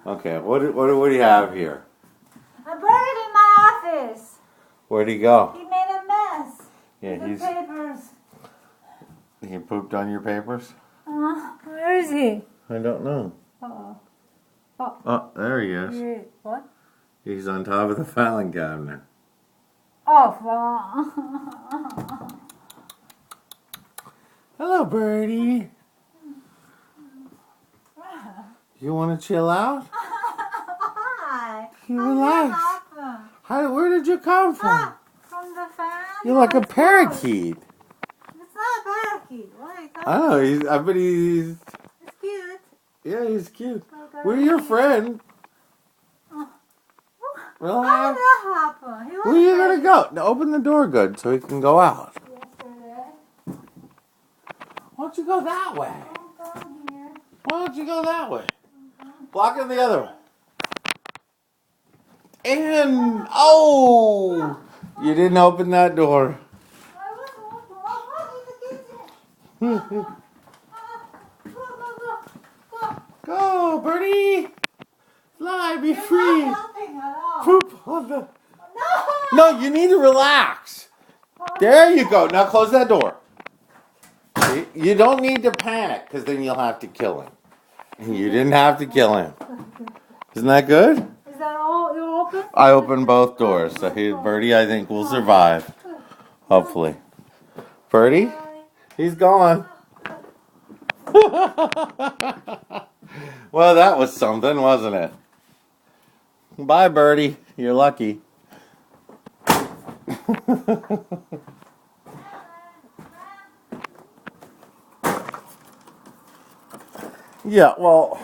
Okay, what do you have here? I burned it in my office. Where'd he go? He made a mess. Yeah, with the papers. He pooped on your papers? Where is he? I don't know. Oh, Oh, there he is. what? He's on top of the filing cabinet. Oh, Hello, birdie. You want to chill out? Hi. You relax. Hi, where did you come from? From the fan. You're like a parakeet. It's not a parakeet. What are you talking I know. I bet he's. It's cute. Yeah, he's cute. We're your friend. Relax. How did that happen? Where are you gonna go? Now open the door good so he can go out. Yesterday. Why don't you go that way? Don't come here. Why don't you go that way? Block it the other way. And you didn't open that door. Go, birdie. Fly, be free. Poop on the. No, you need to relax. There you go. Now close that door. You don't need to panic because then you'll have to kill him. You didn't have to kill him. Isn't that good? Is that all you open? I opened both doors, so Birdie, I think, will survive. Hopefully. Birdie? He's gone. Well, that was something, wasn't it? Bye, Birdie. You're lucky. Yeah, well...